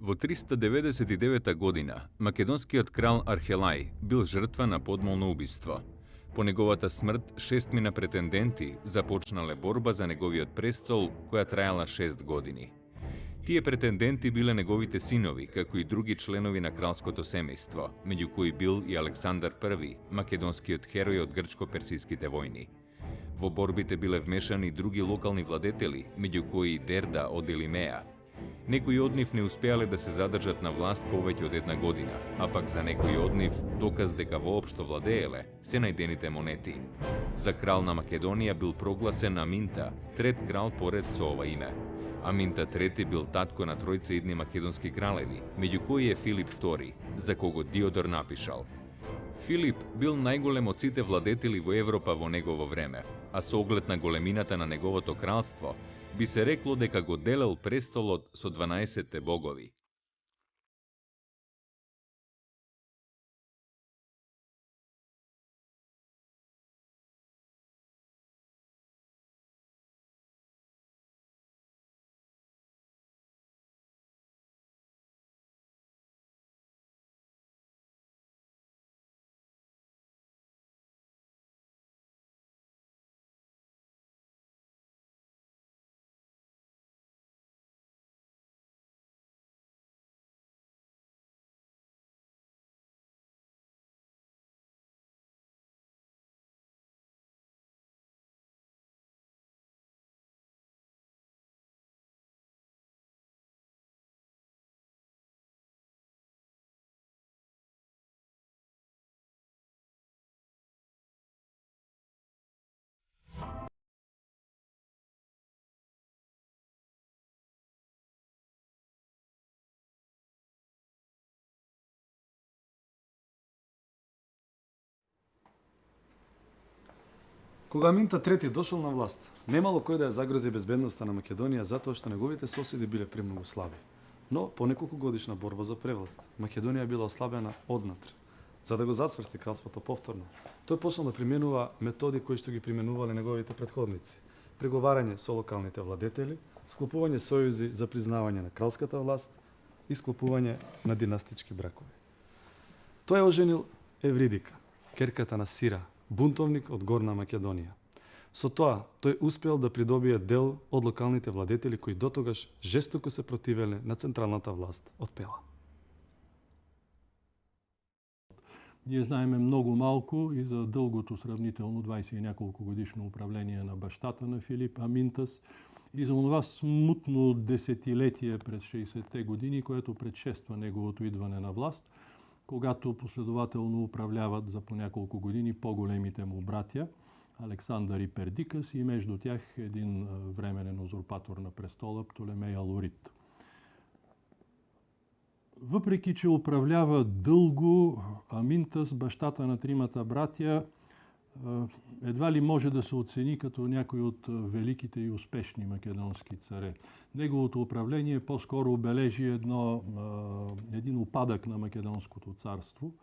Во 399 година, македонскиот крал Архелај бил жртва на подмолно убиство. По неговата смрт, 6 претенденти започнале борба за неговиот престол, која трајала 6 години. Тие претенденти биле неговите синови, како и други членови на кралското семејство, меѓу кои бил и Александар I, македонскиот херој од грчко-персиските војни. Во борбите биле вмешани други локални владетели, меѓу кои Дерда од Елимеја. Некои од нив не успеале да се задржат на власт повеќе од една година, а пак за некои од нив доказ дека воопшто владееле се најдените монети. За крал на Македонија бил прогласен Аминта, трет крал поред со ова име. Аминта III бил татко на тројца идни македонски кралеви, меѓу кои е Филип II, за кого Диодор напишал: Филип бил најголем од сите владетели во Европа во негово време, а со оглед на големината на неговото кралство, би се рекло дека го делел престолот со 12 богови. Кога Аминта III дошол на власт, немало кој да ја загрози безбедноста на Македонија затоа што неговите соседи биле премногу слаби. Но по неколку годишна борба за превласт, Македонија била ослабена однатре. За да го зацврсти кралството повторно, тој почнал да применува методи кои што ги применувале неговите претходници: преговарање со локалните владетели, склопување сојузи за признавање на кралската власт и склопување на династички бракови. Тој оженил Евридика, керката на Сира, бунтовник од Горна Македонија. Со тоа, тој успеал да придобие дел од локалните владетели кои дотогаш жестоко се противеле на централната власт од Пела. Ние знаеме многу малку и за дългото сравнително 20 и няколко годишно управление на бащата на Филип Аминтас и за това смутно десетилетие през 60-те години, което предшества неговото идване на власт, когато последователно управляват за по няколко години по-големите му братя Александър и Пердикас и между тях един временен узурпатор на престола Птолемей Алорит. Въпреки че управлява дълго, Аминтас, бащата на тримата братя, едва ли може да се оцени като някой от великите и успешни македонски царе. Неговото управление по-скоро обележи един упадък на македонското царство,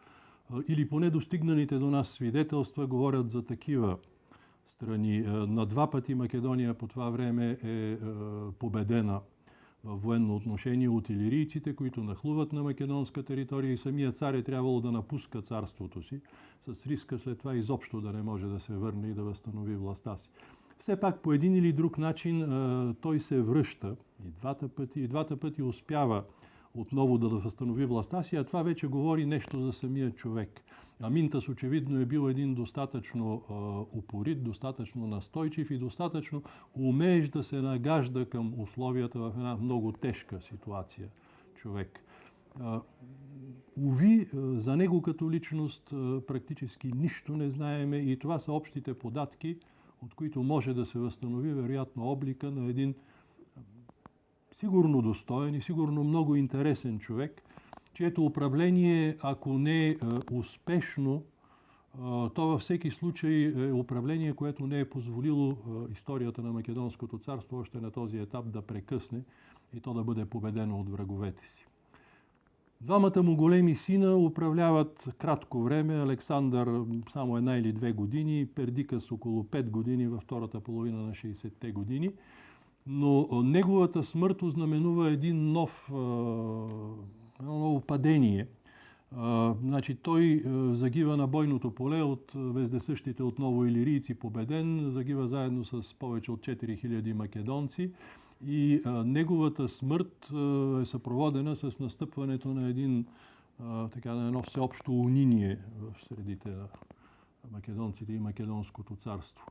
или поне достигналите до нас свидетелства говорят за такива страни. На два пъти Македония по това време е победена в военно отношение от илирийците, които нахлуват на македонска територия и самият цар е трябвало да напуска царството си, с риска след това изобщо да не може да се върне и да възстанови властта си. Все пак по един или друг начин той се връща и двата пъти успява отново да възстанови властта си, а това вече говори нещо за самия човек. Аминтас очевидно е бил един достатъчно упорит, достатъчно настойчив и достатъчно умеещ да се нагажда към условията в една много тежка ситуация човек. Уви, за него като личност практически нищо не знаеме и това са общите податки, от които може да се възстанови вероятно облика на един сигурно достоен и сигурно много интересен човек, чието управление, ако не е успешно, то във всеки случай е управление, което не е позволило историята на Македонското царство още на този етап да прекъсне и то да бъде победено от враговете си. Двамата му големи сина управляват кратко време. Александър само 1 или 2 години, Пердикас около 5 години във втората половина на 60-те години. Но неговата смрт ознаменува едно ново падение. Значи, той загива на бойното поле от вездесъщите отново илирийци, победен, загива заедно с повече от 4000 македонци и неговата смърт е съпроводена с настъпването на едно всеобщо униние в средите на македонците и Македонското царство.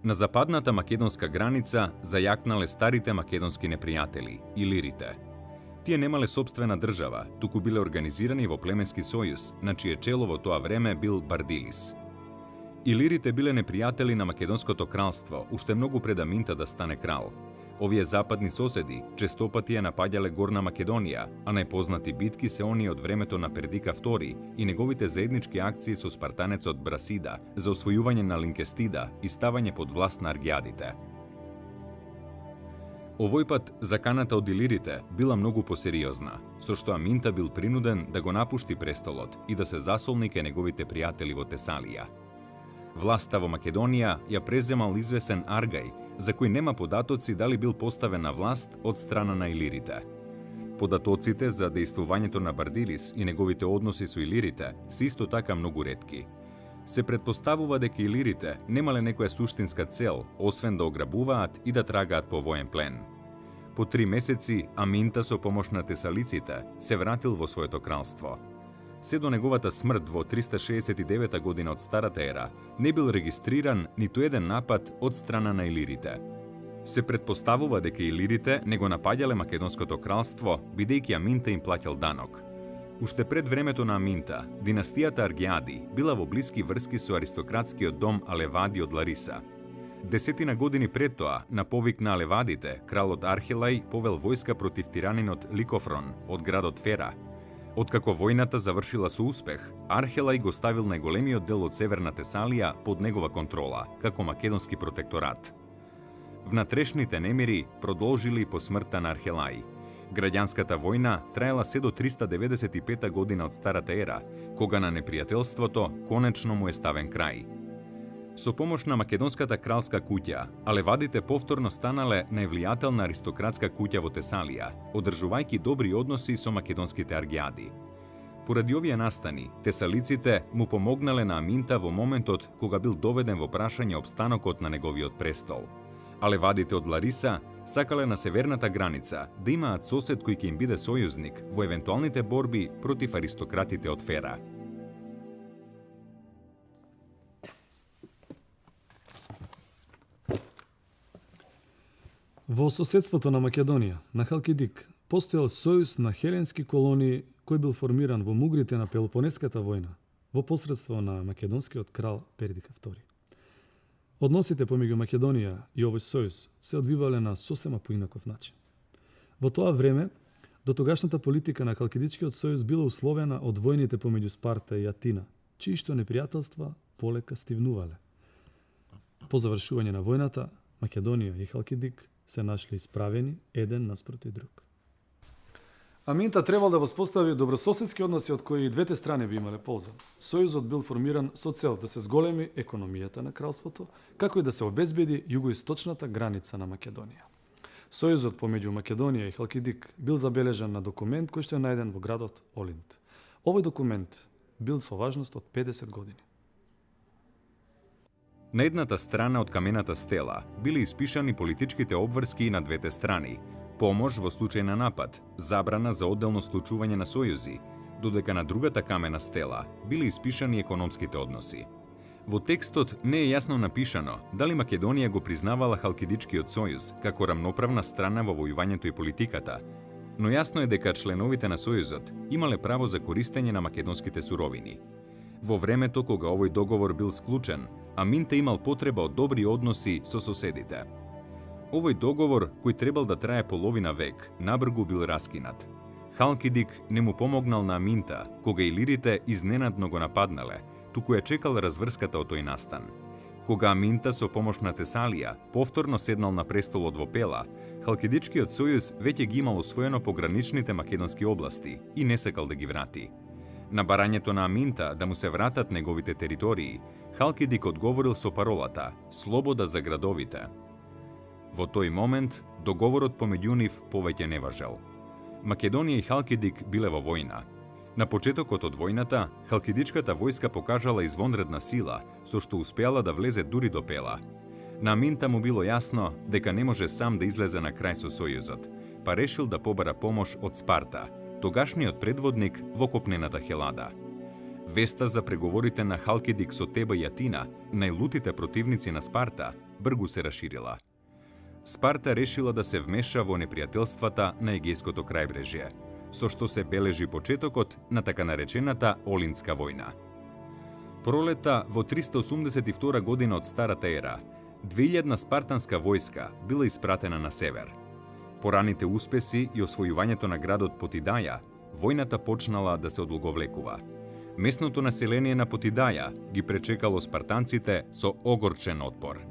На западната македонска граница зајакнале старите македонски непријатели, илирите. Тие немале сопствена држава, туку биле организирани во племенски сојуз, на чие чело во тоа време бил Бардилис. Илирите биле непријатели на Македонското кралство, уште многу пред Аминта да стане крал. Овие западни соседи честопати ја напаѓале Горна Македонија, а најпознати битки се оние од времето на Пердика II и неговите заеднички акции со спартанецот Брасида за освојување на Линкестида и ставање под власт на аргиадите. Овој пат заканата од илирите била многу посериозна, со што Аминта бил принуден да го напушти престолот и да се засолни кај неговите пријатели во Тесалија. Власта во Македонија ја преземал извесен Аргај, за кој нема податоци дали бил поставен на власт од страна на илирите. Податоците за дејствувањето на Бардилис и неговите односи со илирите се исто така многу ретки. Се предпоставува дека илирите немале некоја суштинска цел, освен да ограбуваат и да трагаат по воен плен. По 3 месеци Аминта со помош на тесалиците се вратил во своето кралство. Се до неговата смрт во 369 година од Старата ера, не бил регистриран ниту еден напад од страна на илирите. Се предпоставува дека илирите не го напаѓале Македонското кралство, бидејќи Аминта им плаќал данок. Уште пред времето на Аминта, династијата Аргиади била во блиски врски со аристократскиот дом Алевади од Лариса. 10 години пред тоа, на повик на Алевадите, кралот Архелај повел војска против тиранинот Ликофрон од градот Фера. Откако војната завршила со успех, Архелај го ставил најголемиот дел од Северна Тесалија под негова контрола, како македонски протекторат. Внатрешните немири продолжили и по смртта на Архелај. Граѓанската војна траела се до 395 година од Старата ера, кога на непријателството конечно му е ставен крај. Со помош на македонската кралска куќа, Алевадите повторно станале највлијателна аристократска куќа во Тесалија, одржувајќи добри односи со македонските аргиади. Поради овие настани, тесалиците му помогнале на Аминта во моментот кога бил доведен во прашање обстанокот на неговиот престол. Алевадите од Лариса сакале на северната граница да имаат сосед кој ќе им биде сојузник во евентуалните борби против аристократите од Фера. Во соседството на Македонија, на Халкидик, постоел сојуз на хеленски колонии кој бил формиран во мугрите на Пелопонеската војна во посредство на македонскиот крал Пердика II. Односите помеѓу Македонија и овој сојуз се одвивале на сосема поинаков начин. Во тоа време, дотогашната политика на Халкидичкиот сојуз била условена од војните помеѓу Спарта и Атина, чии што непријателства полека стивнувале. По завршување на војната, Македонија и Халкидик се нашли исправени еден наспроти друг. Аминта требал да воспостави добрососедски односи од кои и двете страни би имале полза. Сојузот бил формиран со цел да се зголеми економијата на кралството, како и да се обезбеди југоисточната граница на Македонија. Сојузот помеѓу Македонија и Халкидик бил забележан на документ кој што е најден во градот Олинт. Овој документ бил со важност од 50 години. На едната страна од камената стела биле испишани политичките обврски на двете страни, помош во случај на напад, забрана за одделно склучување на сојузи, додека на другата камена стела биле испишани економските односи. Во текстот не е јасно напишано дали Македонија го признавала Халкидичкиот сојуз како рамноправна страна во војувањето и политиката, но јасно е дека членовите на сојузот имале право за користење на македонските суровини. Во времето кога овој договор бил склучен, Аминта имал потреба од добри односи со соседите. Овој договор, кој требал да трае половина век, набргу бил раскинат. Халкидик не му помогнал на Аминта, кога илирите изненадно го нападнале, туку ја чекал разврската од тој настан. Кога Аминта со помош на Тесалија повторно седнал на престолот во Пела, Халкидичкиот сојуз веќе ги имал освоено пограничните македонски области и не сакал да ги врати. На барањето на Аминта да му се вратат неговите територии, Халкидик одговорил со паролата «Слобода за градовите». Во тој момент, договорот помеѓу нив повеќе не важел. Македонија и Халкидик биле во војна. На почетокот од војната, халкидичката војска покажала извонредна сила, со што успеала да влезе дури до Пела. На Аминта му било јасно дека не може сам да излезе на крај со Сојузот, па решил да побара помош од Спарта, тогашниот предводник во копнената Хелада. Веста за преговорите на Халкидик со Теба и Атина, најлутите противници на Спарта, бргу се расширила. Спарта решила да се вмеша во непријателствата на Егејското крајбрежје, со што се бележи почетокот на така наречената Олиндска војна. Пролета во 382 година од Старата ера, 2000 спартанска војска била испратена на север. По раните успеси и освојувањето на градот Потидаја, војната почнала да се одолговлекува. Местното население на Потидаја ги пречекало спартанците со огорчен отпор.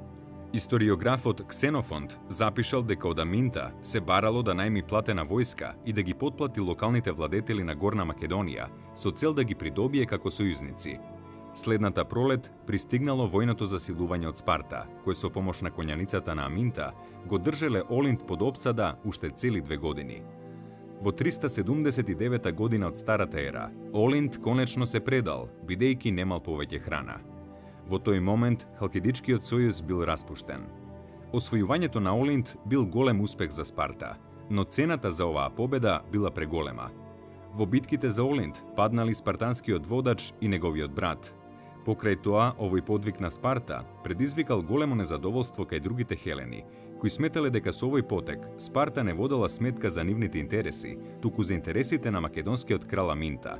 Историографот Ксенофонт запишал дека од Аминта се барало да најми платена војска и да ги потплати локалните владетели на Горна Македонија со цел да ги придобие како сојузници. Следната пролет пристигнало војното засилување од Спарта, кој со помош на коњаницата на Аминта го држеле Олинд под опсада уште цели 2 години. Во 379 година од Старата ера, Олинд конечно се предал, бидејќи немал повеќе храна. Во тој момент, Халкидичкиот сојуз бил распуштен. Освојувањето на Олинд бил голем успех за Спарта, но цената за оваа победа била преголема. Во битките за Олинд паднали спартанскиот водач и неговиот брат. Покрај тоа, овој подвиг на Спарта предизвикал големо незадоволство кај другите хелени, кои сметале дека со овој потек Спарта не водела сметка за нивните интереси, туку за интересите на македонскиот крал Аминта.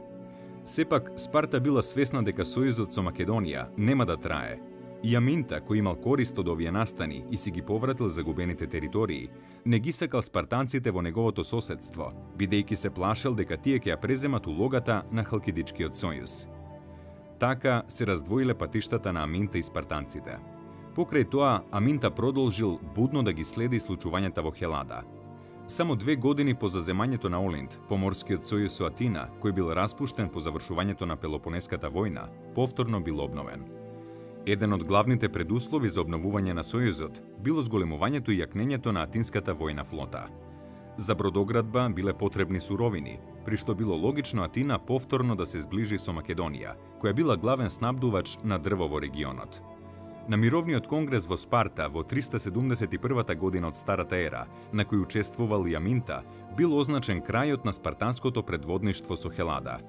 Сепак, Спарта била свесна дека сојузот со Македонија нема да трае, и Аминта, кој имал корист од овие настани и си ги повратил загубените територии, не ги сакал спартанците во неговото соседство, бидејќи се плашел дека тие ќе ја преземат улогата на Халкидичкиот сојуз. Така се раздвоиле патиштата на Аминта и спартанците. Покрај тоа, Аминта продолжил будно да ги следи случувањата во Хелада. Само 2 години по заземањето на Олинд, поморскиот сојуз со Атина, кој бил распуштен по завршувањето на Пелопонеската војна, повторно бил обновен. Еден од главните предуслови за обновување на сојузот било зголемувањето и јакнењето на Атинската војна флота. За бродоградба биле потребни суровини, при што било логично Атина повторно да се зближи со Македонија, која била главен снабдувач на дрво во регионот. На мировниот конгрес во Спарта во 371 година од Старата ера, на кој учествувал и Аминта, бил означен крајот на спартанското предводништво со Хелада.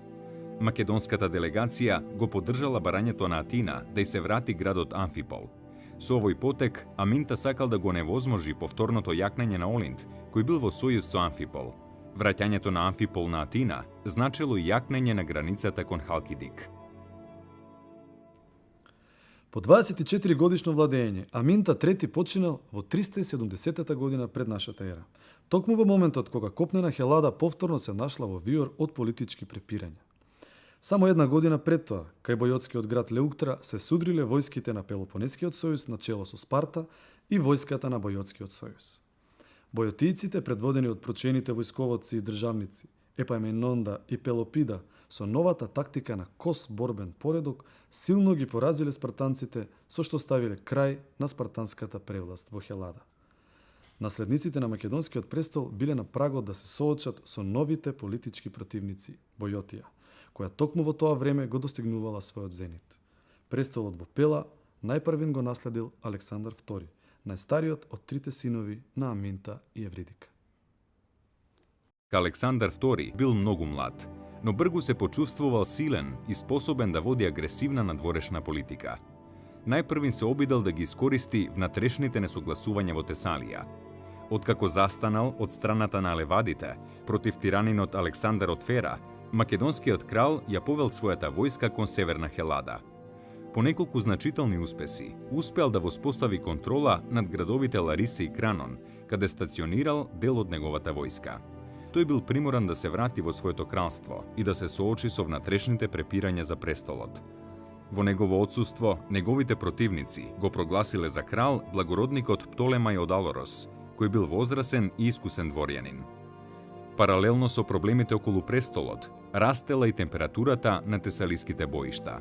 Македонската делегација го поддржала барањето на Атина да й се врати градот Амфипол. Со овој потек, Аминта сакал да го невозможи повторното јакнење на Олинд, кој бил во сојуз со Амфипол. Враќањето на Амфипол на Атина значило и јакнење на границата кон Халкидик. По 24 годишно владење, Аминта III починал во 370 година пред нашата ера. Токму во моментот кога копнена Хелада повторно се нашла во виор од политички препирања. Само една година пред тоа, кај бојотскиот град Леуктра се судриле војските на Пелопонескиот сојуз на чело со Спарта и војската на Бојотскиот сојуз. Бојотијците, предводени од прочените војсковоци и државници Епаменонда и Пелопида, со новата тактика на кос борбен поредок, силно ги поразиле спартанците, со што ставиле крај на спартанската превласт во Хелада. Наследниците на македонскиот престол биле на прагот да се соочат со новите политички противници, Бојотија, која токму во тоа време го достигнувала својот зенит. Престолот во Пела најпрвин го наследил Александар II, најстариот од трите синови на Аминта и Евридика. Александар II бил многу млад, но бргу се почувствувал силен и способен да води агресивна надворешна политика. Најпрвин се обидел да ги искористи внатрешните несогласувања во Тесалија. Откако застанал од страната на левадите против тиранинот Александар од Фера, македонскиот крал ја повел својата војска кон северна Хелада. По неколку значителни успеси, успеал да воспостави контрола над градовите Лариса и Кранон, каде стационирал дел од неговата војска. Тој бил приморан да се врати во своето кралство и да се соочи со внатрешните препирања за престолот. Во негово отсуство, неговите противници го прогласиле за крал благородникот Птолемај од Алорос, кој бил возрасен и искусен дворјанин. Паралелно со проблемите околу престолот, растела и температурата на тесалиските боишта.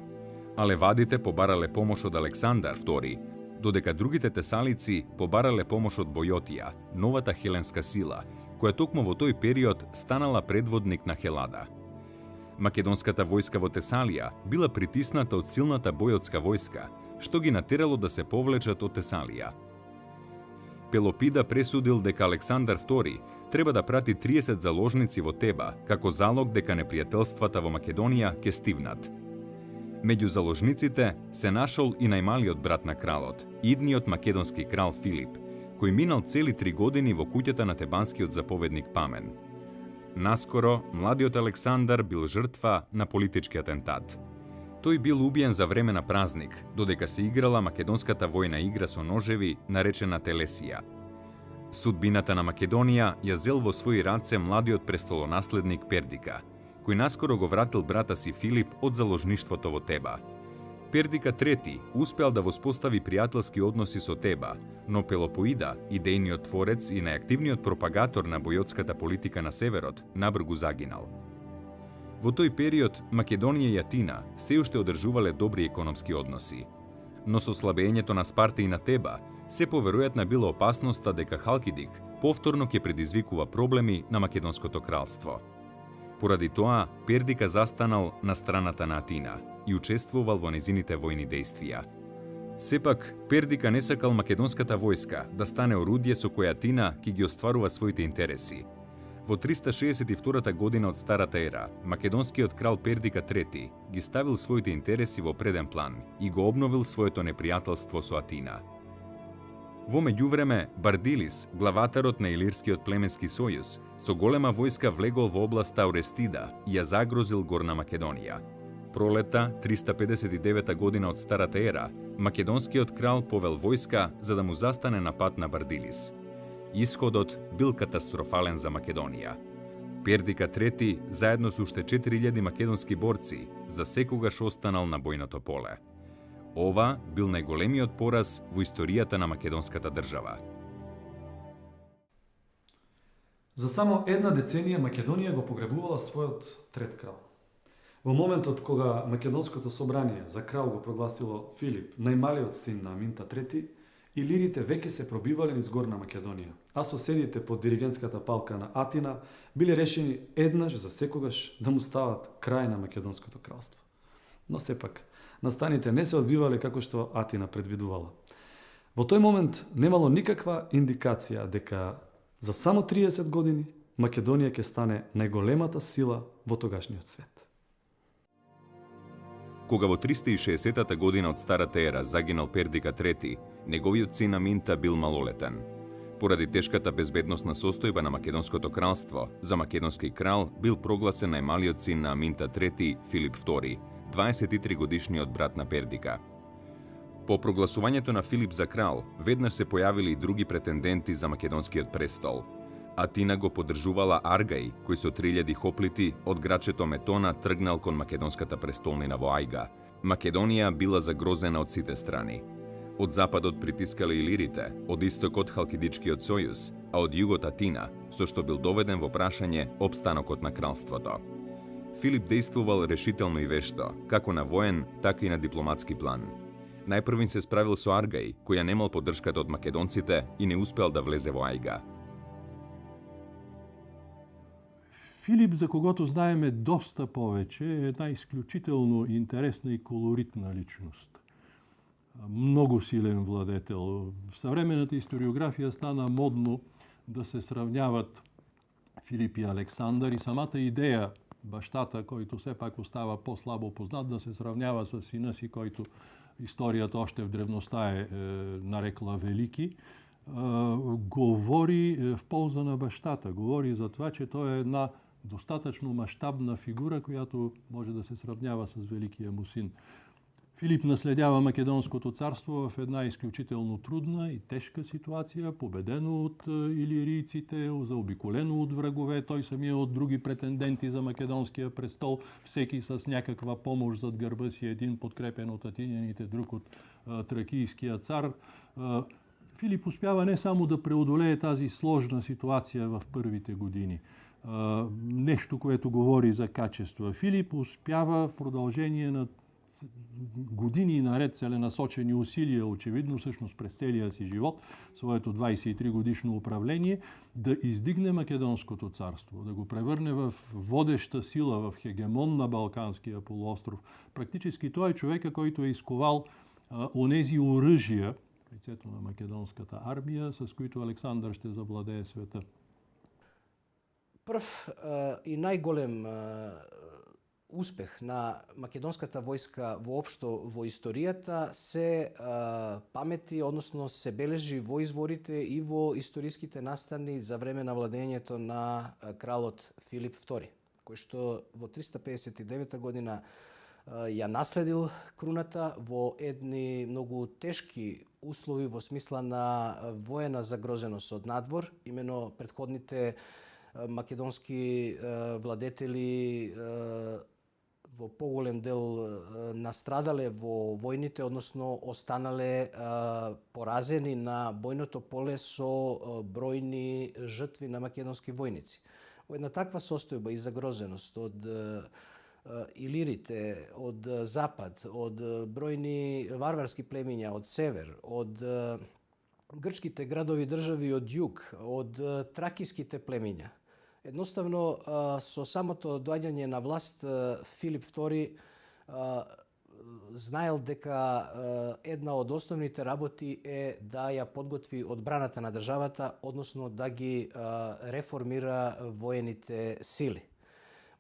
А левадите побарале помош од Александар II додека другите тесалици побарале помош од Бојотија, новата хеленска сила, која токму во тој период станала предводник на Хелада. Македонската војска во Тесалија била притисната од силната бојотска војска, што ги натерало да се повлечат од Тесалија. Пелопида пресудил дека Александар II треба да прати 30 заложници во Теба, како залог дека непријателствата во Македонија ќе стивнат. Меѓу заложниците се нашол и најмалиот брат на кралот, идниот македонски крал Филип, кој минал цели 3 години во куќата на тебанскиот заповедник Памен. Наскоро, младиот Александар бил жртва на политички атентат. Тој бил убиен за време на празник, додека се играла македонската војна игра со ножеви, наречена Телесија. Судбината на Македонија ја зел во своји раце младиот престолонаследник Пердика, кој наскоро го вратил брата си Филип од заложништвото во Теба. Пердика III успеал да воспостави пријателски односи со Теба, но Пелопоида, идејниот творец и најактивниот пропагатор на бојотската политика на северот, набрзо загинал. Во тој период Македонија и Атина се уште одржувале добри економски односи, но со слабењето на Спарта и на Теба се поверојатна била опасноста дека Халкидик повторно ќе предизвикува проблеми на Македонското кралство. Поради тоа, Пердика застанал на страната на Атина и учествувал во незините војни дејствија. Сепак, Пердика не сакал македонската војска да стане орудие со кое Атина ќе ги остварува своите интереси. Во 362 година од Старата ера, македонскиот крал Пердика III ги ставил своите интереси во преден план и го обновил своето непријателство со Атина. Во меѓувреме, Бардилис, главатарот на Илирскиот племенски сојуз, со голема војска влегол во областа Аурестида и ја загрозил Горна Македонија. Пролета 359 година од Старата ера, македонскиот крал повел војска за да му застане на пат на Бардилис. Исходот бил катастрофален за Македонија. Пердика III, заедно со уште 4000 македонски борци, за секогаш останал на бојното поле. Ова бил најголемиот пораз во историјата на македонската држава. За само една деценија Македонија го погребувала својот трет крал. Во моментот кога Македонското собрание за крал го прогласило Филип, најмалиот син на Аминта III, илирите веќе се пробивале низ Горна Македонија, а соседите под диригентската палка на Атина биле решени еднаш за секогаш да му стават крај на Македонското кралство. Но сепак, настаните не се одвивале како што Атина предвидувала. Во тој момент немало никаква индикација дека за само 30 години Македонија ќе стане најголемата сила во тогашниот свет. Кога во 360 година од Старата ера загинал Пердика III, неговиот син Аминта бил малолетен. Поради тешката безбедносна состојба на Македонското кралство, за македонски крал бил прогласен најмалиот син на Аминта III, Филип II, 23 годишниот брат на Пердика. По прогласувањето на Филип за крал, веднаш се појавили и други претенденти за македонскиот престол. Атина го поддржувала Аргај, кој со 3000 хоплити од грачето Метона тргнал кон македонската престолнина во Ајга. Македонија била загрозена од сите страни. Од западот притискале илирите, од истокот Халкидичкиот сојуз, а од југот Атина, со што бил доведен во прашање опстанокот на кралството. Филип действувал решително и вешто, како на воен, така и на дипломатски план. Најпрвин се справил со Аргај, која немал поддршката од македонците и не успеал да влезе во Ајга. Филип, за когото знаеме доста повеќе, е една исклучително интересна и колоритна личност. Многу силен владетел. В съвременната историографија стана модно да се сравняват Филип и Александар и самата идеја баштата, којто сепак остава по-слабо познат, да се сравнява с сина си, којто историјата още в древноста е нарекла велики, говори в полза на баштата. Говори за това, че тој е една достатъчно мащабна фигура, която може да се сравнява с великия му син. Филип наследява Македонското царство в една изключително трудна и тежка ситуација, победено от илирийците, заобиколено от врагове, той самия от други претенденти за македонския престол, всеки с някаква помощ зад гърба си, един подкрепен от атиняните, друг от тракийския цар. Филип успява не само да преодолее тази сложна ситуация в първите години, нещо, което говори за качество. Филип успява в продължение на години наред целенасочени усилия, очевидно всъщност през целия си живот, своето 23 годишно управление, да издигне Македонското царство, да го превърне в водеща сила, в хегемон на Балканския полуостров. Практически той е човека, който е изковал онези оръжия, лицето на македонската армия, с които Александър ще завладее света. Прв и најголем успех на македонската војска воопшто во историјата се памети, односно се бележи во изворите и во историските настани за време на владењето на кралот Филип II, кој што во 359 година ја наследил круната во едни многу тешки услови во смисла на воена загрозеност од надвор. Имено претходните македонски владетели во поголем дел настрадале во војните, односно останале поразени на бојното поле со бројни жртви на македонски војници. Во една таква состојба и загрозеност од илирите, од запад, од бројни варварски племиња од север, од грчките градови држави од југ, од тракиските племиња. Едноставно, со самото доаѓање на власт, Филип II знаел дека една од основните работи е да ја подготви одбраната на државата, односно да ги реформира воените сили.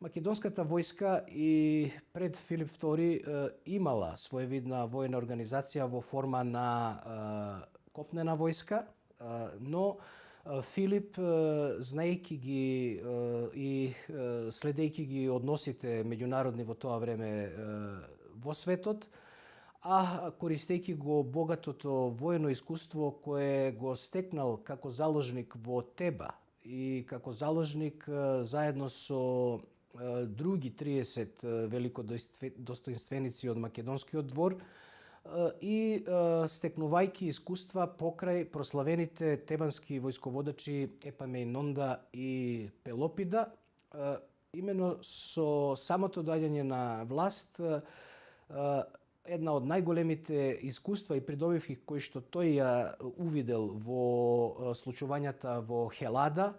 Македонската војска и пред Филип II имала своевидна воена организација во форма на копнена војска, но Филип, знаејќи ги и следејќи ги односите меѓународни во тоа време во светот, а користејќи го богатото воено искуство кое го стекнал како заложник во Теба и како заложник заедно со други 30 великодостоинственици од македонскиот двор и стекнувајќи искуства покрај прославените тебански војсководачи Епамејнонда и Пелопида. Имено со самото доаѓање на власт, една од најголемите искуства и придобивки кои што тој ја увидел во случувањата во Хелада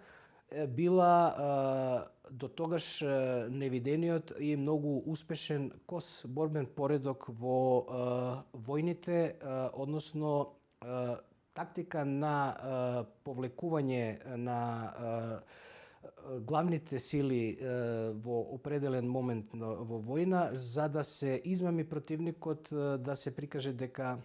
била до тогаш невидениот и многу успешен кос борбен поредок во војните, односно тактика на повлекување на главните сили во определен момент во војна, за да се измами противникот, да се прикаже дека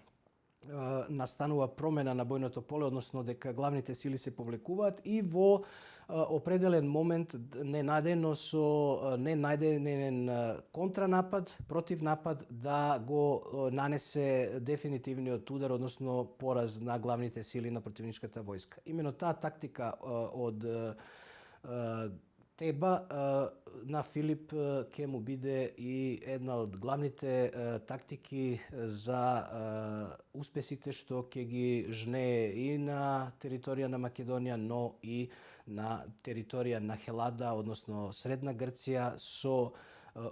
настанува промена на бојното поле, односно дека главните сили се повлекуваат и во определен момент ненадејно со ненајден контранапад, противнапад да го нанесе дефинитивниот удар, односно пораз на главните сили на противничката војска. Имено таа тактика од Теба на Филип ќе му биде и една од главните тактики за успесите што ќе ги жнее и на територија на Македонија, но и на територија на Хелада, односно Средна Грција, со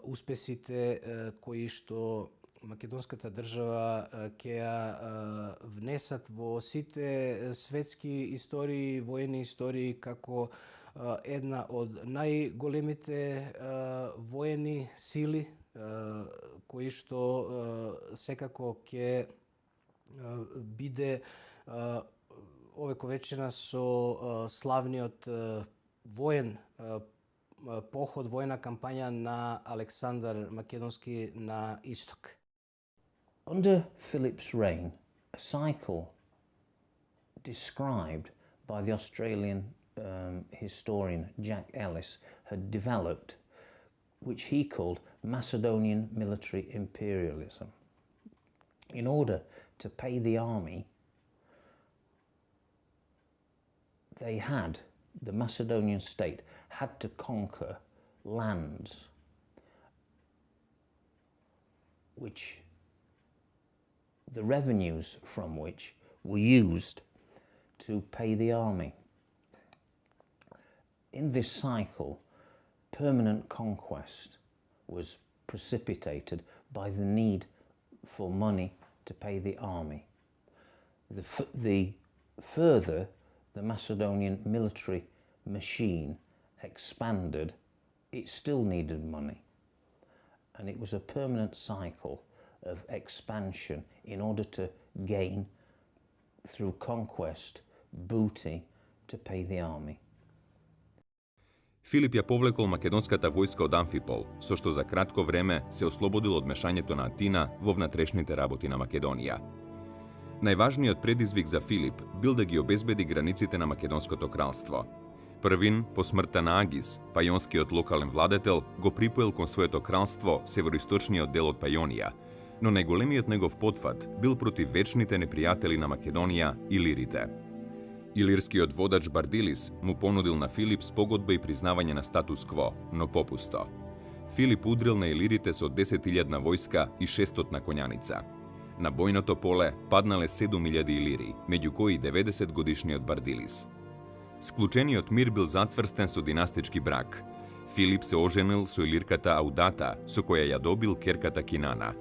успесите кои што македонската држава ќе ја внесат во сите светски истории, воени истории, како една од најголемите воени сили, кои што секако ќе биде овековечена со славниот воен поход, воена кампања на Александар Македонски на исток. Under Philip's reign, a cycle described by the Australian historian Jack Ellis had developed, which he called Macedonian military imperialism. In order to pay the army, the Macedonian state had to conquer lands which the revenues from which were used to pay the army. In this cycle, permanent conquest was precipitated by the need for money to pay the army. Further, the Macedonian military machine expanded, it still needed money. And it was a permanent cycle of expansion in order to gain, through conquest, booty to pay the army. Филип ја повлекол македонската војска од Амфипол, со што за кратко време се ослободил од мешањето на Атина во внатрешните работи на Македонија. Најважниот предизвик за Филип бил да ги обезбеди границите на Македонското кралство. Првин, по смртта на Агис, пајонскиот локален владетел, го припоил кон своето кралство североисточниот дел од Пајонија, но најголемиот негов потфат бил против вечните непријатели на Македонија – илирите. Илирскиот водач Бардилис му понудил на Филип спогодба и признавање на статус-кво, но попусто. Филип удрил на илирите со 10.000 војска и 600 на коњаница. На бојното поле паднале 7.000 илири, меѓу кои 90 годишниот Бардилис. Склучениот мир бил зацврстен со династички брак. Филип се оженил со илирката Аудата, со која ја добил керката Кинана.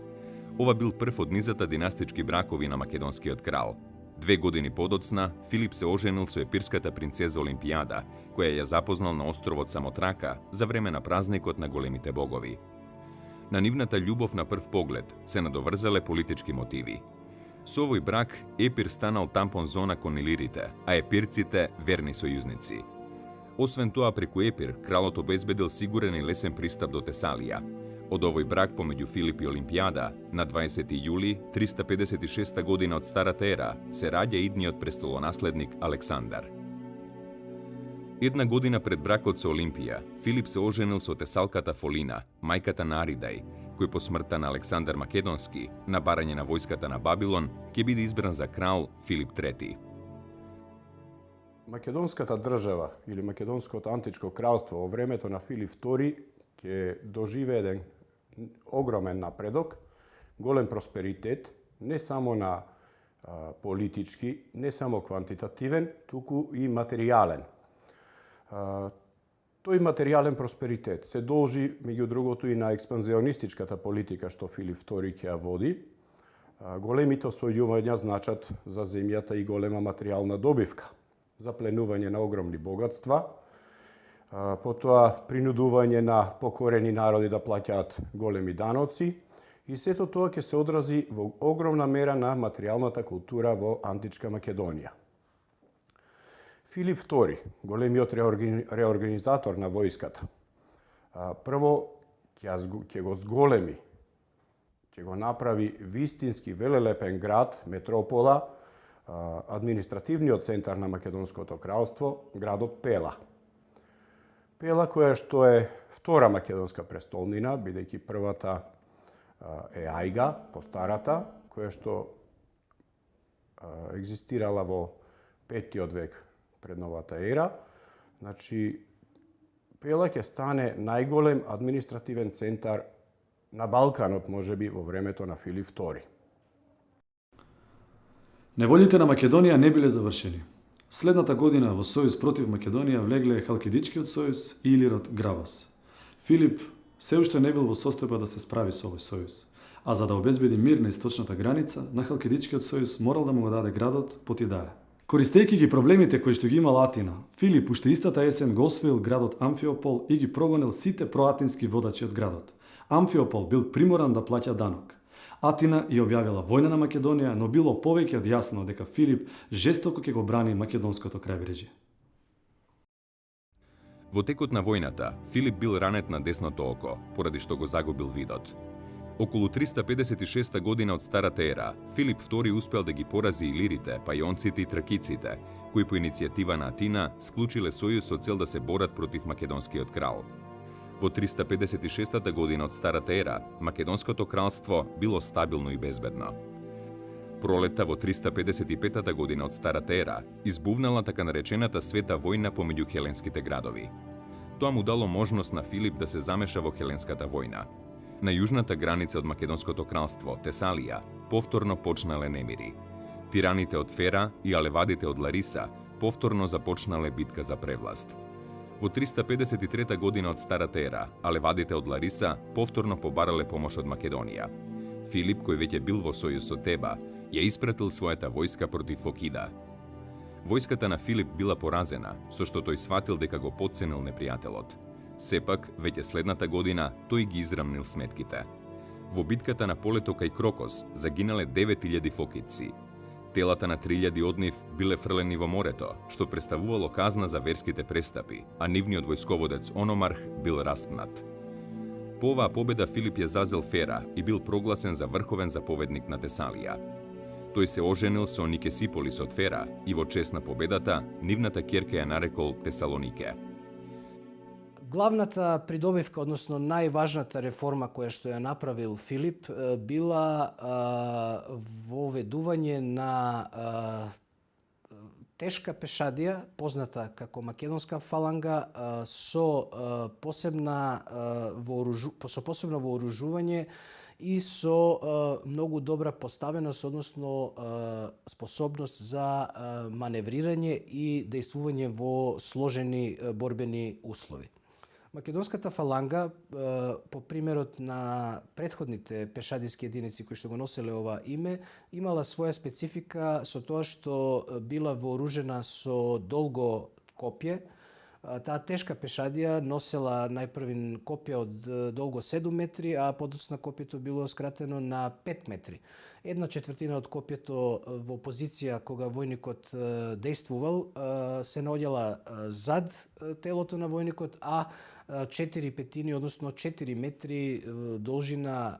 Ова бил прв од низата династички бракови на македонскиот крал. 2 години подоцна, Филип се оженил со епирската принцеза Олимпијада, која ја запознал на островот Самотрака за време на празникот на големите богови. На нивната љубов на прв поглед се надоврзале политички мотиви. Со овој брак Епир станал тампон зона кон илирите, а епирците верни сојузници. Освен тоа, преку Епир, кралот обезбедил сигурен и лесен пристап до Тесалија. Од овој брак помеѓу Филип и Олимпијада, на 20. јули 356 година од Старата ера, се раѓа идниот престолонаследник Александар. Една година пред бракот со Олимпија, Филип се оженил со тесалката Фолина, мајката на Аридај, кој по смртта на Александар Македонски, на барање на војската на Бабилон, ќе биде избран за крал Филип III. Македонската држава или Македонското античко кралство во времето на Филип II ќе доживее еден огромен напредок, голем просперитет, не само на политички, не само квантитативен, туку и материјален. Тој материјален просперитет се должи, меѓу другото, и на експанзионистичката политика што Филип II ќе ја води. Големите освојувања значат за земјата и голема материјална добивка, запленување на огромни богатства, потоа принудување на покорени народи да плаќаат големи даноци и сето тоа ќе се одрази во огромна мера на материјалната култура во античка Македонија. Филип II, големиот реорганизатор на војската, прво ќе го зголеми, ќе го направи вистински велелепен град, метропола, административниот центар на Македонското кралство, градот Пела. Пела, која што е втора македонска престолнина, бидејќи првата е Ајга, постарата, која што екзистирала во 5. век пред новата ера. Значи, Пела ќе стане најголем административен центар на Балканот, можеби во времето на Филип II. Неволите на Македонија не биле завршени. Следната година во сојуз против Македонија влегле Халкидичкиот сојуз и Илирот Грабас. Филип се уште не бил во состојба да се справи со овој сојуз, а за да обезбеди мир на источната граница, на Халкидичкиот сојуз морал да му го даде градот Потидаја. Користејќи ги проблемите кои што ги имал Атина, Филип уште истата есен го освоил градот Амфиопол и ги прогонил сите проатински водачи од градот. Амфиопол бил приморан да плаќа данок. Атина ја објавила војна на Македонија, но било повеќе од јасно дека Филип жестоко ќе го брани македонското крајбрежје. Во текот на војната, Филип бил ранет на десното око, поради што го загубил видот. Околу 356 година од Старата ера, Филип II успел да ги порази илирите, пајонците и тракиците, кои по иницијатива на Атина склучиле сојуз со цел да се борат против македонскиот крал. Во 356 година од Старата ера, Македонското кралство било стабилно и безбедно. Пролета во 355 година од Старата ера избувнала така наречената света војна помеѓу хеленските градови. Тоа му дало можност на Филип да се замеша во хеленската војна. На јужната граница од Македонското кралство, Тесалија, повторно почнале немири. Тираните од Фера и алевадите од Лариса повторно започнале битка за превласт. Во 353 година од старата ера, а левадите од Лариса повторно побарале помош од Македонија. Филип, кој веќе бил во сојуз со Теба, ја испратил својата војска против Фокида. Војската на Филип била поразена, со што тој сватил дека го потценил непријателот. Сепак, веќе следната година, тој ги израмнил сметките. Во битката на полето кај Крокос загинале 9000 фокидци. Телата на 3000 од нив биле фрлени во морето, што представувало казна за верските престапи, а нивниот војсководец Ономарх бил распнат. По оваа победа Филип ја зазел Фера и бил прогласен за врховен заповедник на Тесалија. Тој се оженил со Никесиполис од Фера и во чест на победата, нивната ќерка ја нарекол Тесалонике. Главната придобивка, односно најважната реформа која што ја направил Филип, била воведување на тешка пешадија, позната како македонска фаланга, со посебно вооружување и со многу добра поставеност, односно способност за маневрирање и дејствување во сложени борбени услови. Македонската фаланга, по примерот на претходните пешадиски единици кои што го носеле ова име, имала своја специфика со тоа што била вооружена со долго копје. Таа тешка пешадија носела најпрвин копје од долго 7 метри, а подоцна копјето било скратено на 5 метри. 1/4 од копјето во позиција кога војникот дејствувал се наоѓала зад телото на војникот, а 4/5, односно 4 метри должина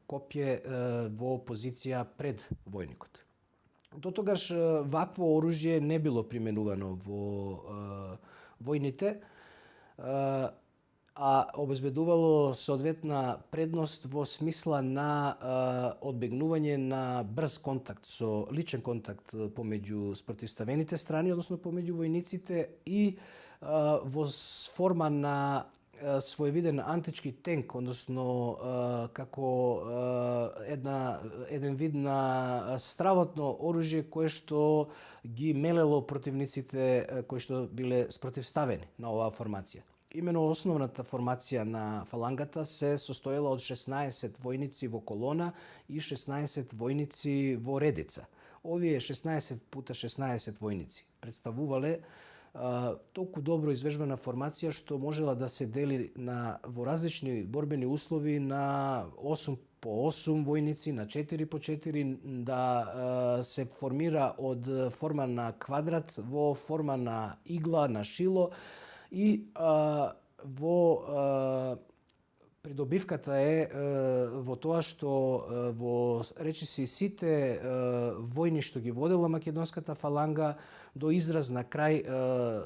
копје во позиција пред војникот. Дотогаш вакво оружје не било применувано во војните, а обезбедувало соодветна предност во смисла на одбегнување на брз контакт, со личен контакт помеѓу спротивставените страни, односно помеѓу војниците, и во форма на своевиден антички тенк, односно како еден вид на стравотно оружје кое што ги мелело противниците кои што биле спротивставени на оваа формација. Имено основната формација на фалангата се состоела од 16 војници во колона и 16 војници во редица. Овие 16 пута 16 војници представувале толку добро извежбана формација што можела да се дели во различни борбени услови на 8 по 8 војници, на 4 по 4, да се формира од форма на квадрат во форма на игла, на шило, и во придобивката е во тоа што во речиси сите војни што ги водела македонската фаланга, до израз на крај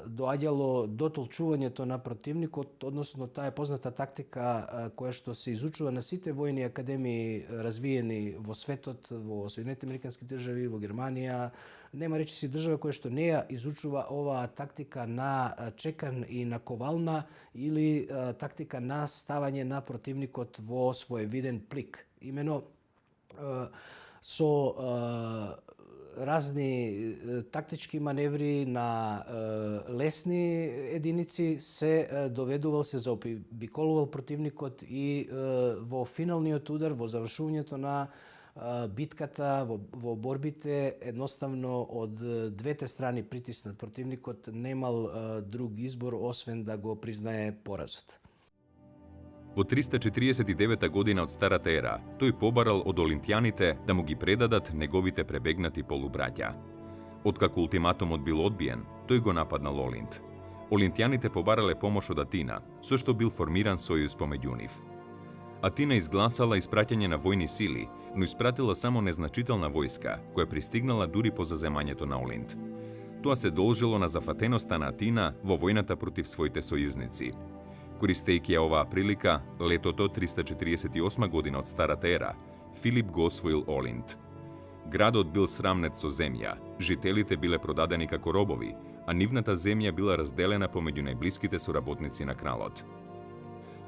доаѓало дотолчувањето на противникот, односно таа е позната тактика која што се изучува на сите војни академии развиени во светот, во Соединетите американски држави, во Германија. Нема речиси држава која што не ја изучува оваа тактика на чекан и на ковална, или тактика на ставање на противникот во своевиден плик. Имено со разни тактички маневри на лесни единици се доведувал, се заобиколувал противникот и во финалниот удар, во завршувањето на битката, во борбите, едноставно од двете страни притиснат противникот немал друг избор освен да го признае поразот. Во 349 година од старата ера, тој побарал од олимпијаните да му ги предадат неговите пребегнати полубраќа. Откако ултиматумот бил одбиен, тој го нападнал Олинт. Олимпијаните побарале помош од Атина, со што бил формиран сојуз помеѓу нив. Атина изгласала испраќање на војни сили, но испратила само незначителна војска, која пристигнала дури по заземањето на Олинт. Тоа се должело на зафатеноста на Атина во војната против своите сојузници. Користејќи ја оваа прилика, летото 348 година од старата ера, Филип го освоил Олинт. Градот бил срамнет со земја, жителите биле продадени како робови, а нивната земја била разделена помеѓу најблиските соработници на кралот.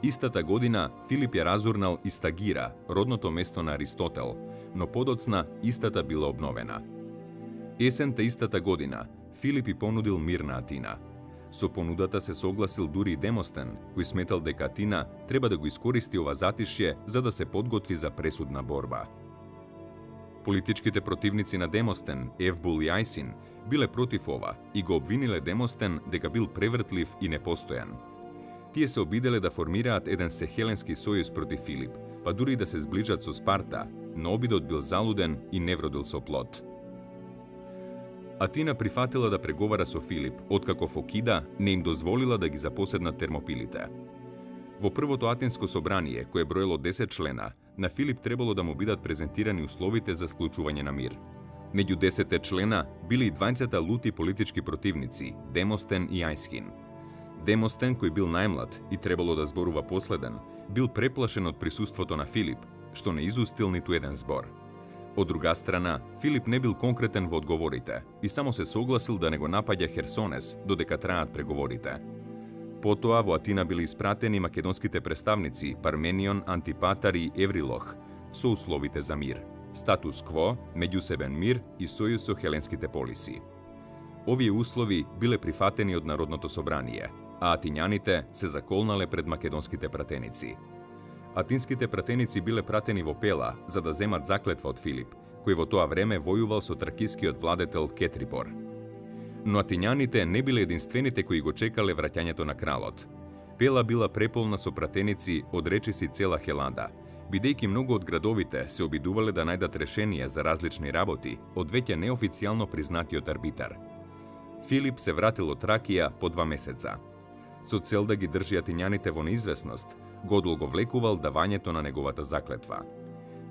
Истата година Филип ја разурнал и Стагира, родното место на Аристотел, но подоцна истата била обновена. Есента истата година Филип и понудил мир на Атина. Со понудата се согласил дури и Демостен, кој сметал дека Атина треба да го искористи ова затишје за да се подготви за пресудна борба. Политичките противници на Демостен, Евбул и Ајсин, биле против ова и го обвиниле Демостен дека бил превртлив и непостојан. Тие се обиделе да формираат еден сехеленски сојуз против Филип, па дури да се зближат со Спарта, но обидот бил залуден и не вродил со плод. Атина прифатила да преговара со Филип, откако Фокида не им дозволила да ги запоседнат Термопилите. Во првото Атинско собрание, кое броело 10 члена, на Филип требало да му бидат презентирани условите за склучување на мир. Меѓу 10 члена били и двајцата лути политички противници, Демостен и Ајсхин. Демостен, кој бил најмлад и требало да зборува последен, бил преплашен од присуството на Филип, што не изустил ниту еден збор. Од друга страна, Филип не бил конкретен во одговорите и само се согласил да не го напаѓа Херсонес додека траат преговорите. Потоа во Атина били испратени македонските представници Парменион, Антипатар и Еврилох со условите за мир, статус кво, меѓусебен мир и сојуз со хеленските полиси. Овие услови биле прифатени од Народното собрание, а атињаните се заколнале пред македонските пратеници. Атинските пратеници биле пратени во Пела за да земат заклетва од Филип, кој во тоа време војувал со тракискиот владетел Кетрипор. Но атињаните не биле единствените кои го чекале враќањето на кралот. Пела била преполна со пратеници од речиси цела Хелада, бидејќи многу од градовите се обидувале да најдат решение за различни работи од веќе неофицијално признатиот арбитар. Филип се вратил од Тракија по 2 месеца. Со цел да ги држи атињаните во неизвестност, го одолговлекувал давањето на неговата заклетва.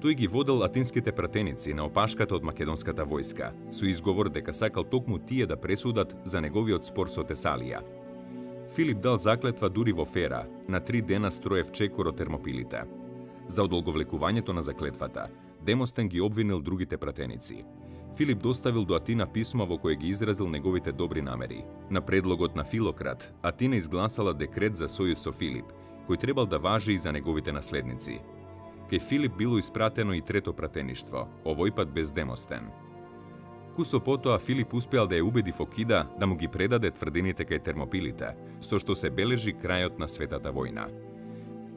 Тој ги водел атинските пратеници на опашката од македонската војска, со изговор дека сакал токму тие да пресудат за неговиот спор со Тесалија. Филип дал заклетва дури во Фера, на 3 дена строев чекор од Термопилите. За одолговлекувањето на заклетвата, Демостен ги обвинил другите пратеници. Филип доставил до Атина писмо во кое ги изразил неговите добри намери. На предлогот на Филократ, Атина изгласала декрет за сојуз со Филип, кој требал да важи и за неговите наследници. Кај Филип било испратено и трето пратеништво, овој пат без Демостен. Кусо потоа Филип успеал да ја убеди Фокида да му ги предаде тврдините кај Термопилите, со што се бележи крајот на Светата војна.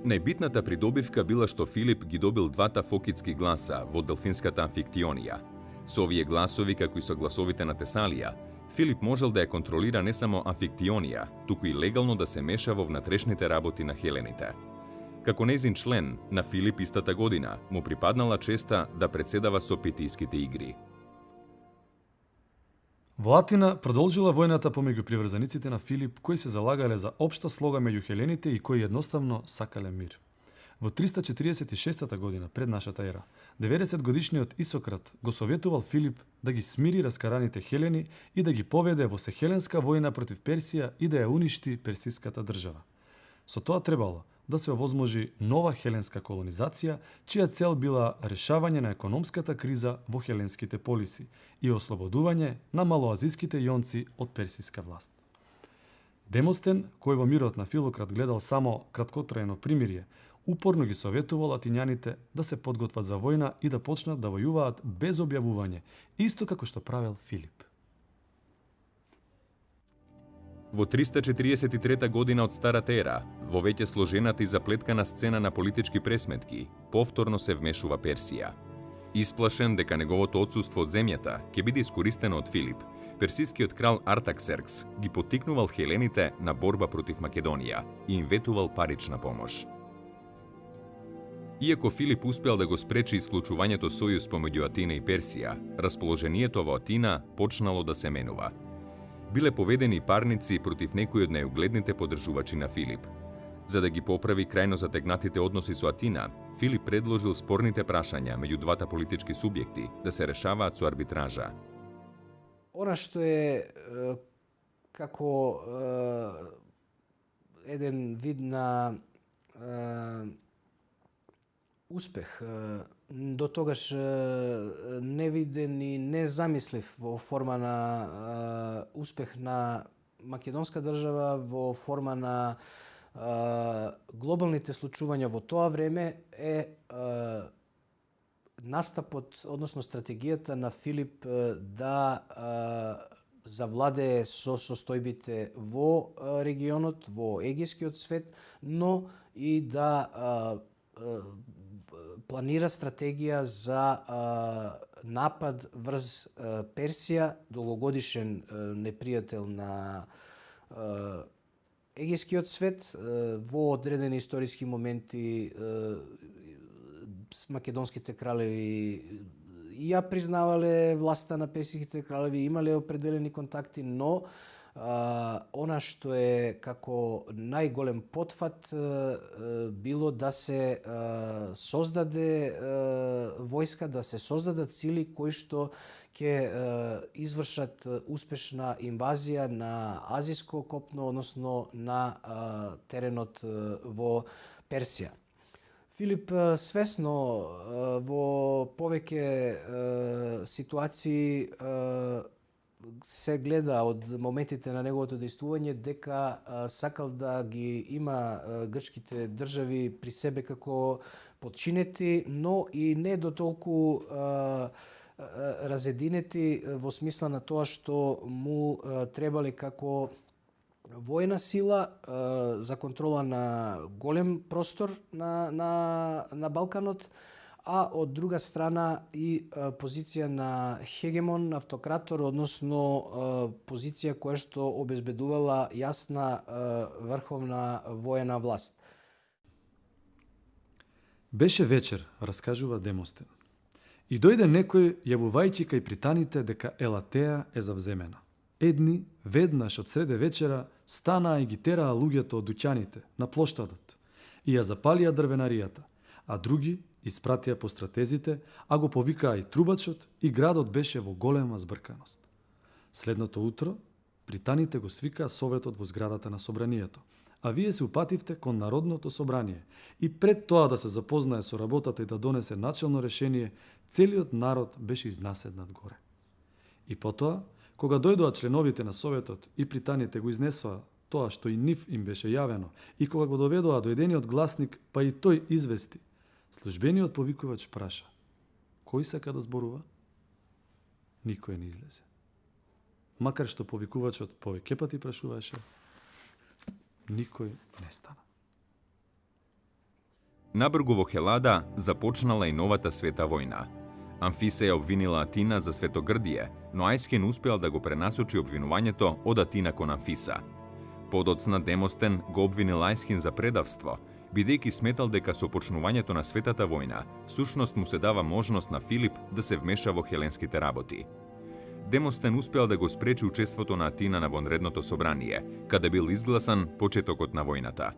Најбитната придобивка била што Филип ги добил 2 фокидски гласа во Делфинската Амфиктионија. Со овие гласови, како и со гласовите на Тесалија, Филип можел да ја контролира не само Амфиктионија, туку и легално да се меша во внатрешните работи на хелените. Како нејзин член, на Филип истата година му припаднала честа да председава со Питијските игри. Во Атина продолжила војната помеѓу приврзаниците на Филип, кои се залагале за општа слога меѓу хелените и кои едноставно сакале мир. Во 346 година пред нашата ера, 90-годишниот Исократ го советувал Филип да ги смири раскараните хелени и да ги поведе во сехеленска војна против Персија и да ја уништи персиската држава. Со тоа требало да се овозможи нова хеленска колонизација, чија цел била решавање на економската криза во хеленските полиси и ослободување на малоазиските јонци од персиска власт. Демостен, кој во мирот на Филократ гледал само краткотрајно примирие, упорно ги советувал атињаните да се подготват за војна и да почнат да војуваат без објавување, исто како што правел Филип. Во 343 година од Старата ера, во веќе сложената и заплеткана сцена на политички пресметки, повторно се вмешува Персија. Исплашен дека неговото отсуство од земјата ќе биде искористено од Филип, персискиот крал Артаксеркс ги поттикнувал хелените на борба против Македонија и им ветувал парична помош. Иако Филип успеал да го спречи исклучувањето сојуз помеѓу Атина и Персија, расположението во Атина почнало да се менува. Биле поведени парници против некои од најугледните поддржувачи на Филип. За да ги поправи крајно затегнатите односи со Атина, Филип предложил спорните прашања меѓу двата политички субјекти да се решаваат со арбитража. Она што е како еден вид на успех, до тогаш невиден и незамислив во форма на успех на македонска држава, во форма на глобалните случувања во тоа време е настапот, односно стратегијата на Филип да завладее со состојбите во регионот, во егејскиот свет, но и да планира стратегија за напад врз Персија, долгогодишен непријател на егејскиот свет. Во одредени историски моменти македонските кралеви и ја признавале власта на персиските кралеви, имале определени контакти, но она што е како најголем потфат било да се создаде војска, да се создадат сили кои што ќе извршат успешна инвазија на азиско копно, односно на теренот во Персија. Филип свесно во повеќе ситуации се гледа од моментите на неговото дејствување дека сакал да ги има грчките држави при себе како подчинети, но и не до толку разединети во смисла на тоа што му требале како војна сила за контрола на голем простор на Балканот, а од друга страна и позиција на хегемон, автократор, односно позиција која што обезбедувала јасна врховна воена власт. Беше вечер, раскажува Демостен. И дојде некој јавувајќи кај пританите дека Елатеја е завземена. Едни, веднаш од среде вечера, станаа и ги тераа луѓето од дуќаните на плоштадот и ја запалија дрвенаријата, а други испратија по стратезите, а го повикаа и трубачот, и градот беше во голема збрканост. Следното утро, британите го свикаа советот во зградата на собранието, а вие се упативте кон Народното собрание и пред тоа да се запознае со работата и да донесе начелно решение, целиот народ беше изнаседнат горе. И потоа, кога дојдоа членовите на советот и британите го изнесоа тоа што и нив им беше јавено, и кога го доведоа до едениот гласник, па и тој извести, службениот повикувач праша: кој сака да зборува? Никој не излезе. Макар што повикувачот повеќе пати прашуваше, никој не стана. Набргу во Хелада започнала и новата света војна. Амфиса ја обвинила Атина за светогрдие, но Ајскен успеал да го пренасочи обвинувањето од Атина кон Амфиса. Подоцна Демостен го обвинил Ајскен за предавство, бидејќи сметал дека со почнувањето на светата војна, всушност му се дава можност на Филип да се вмеша во хеленските работи. Демостен успеал да го спречи учеството на Атина на вонредното собрание, каде бил изгласан почетокот на војната.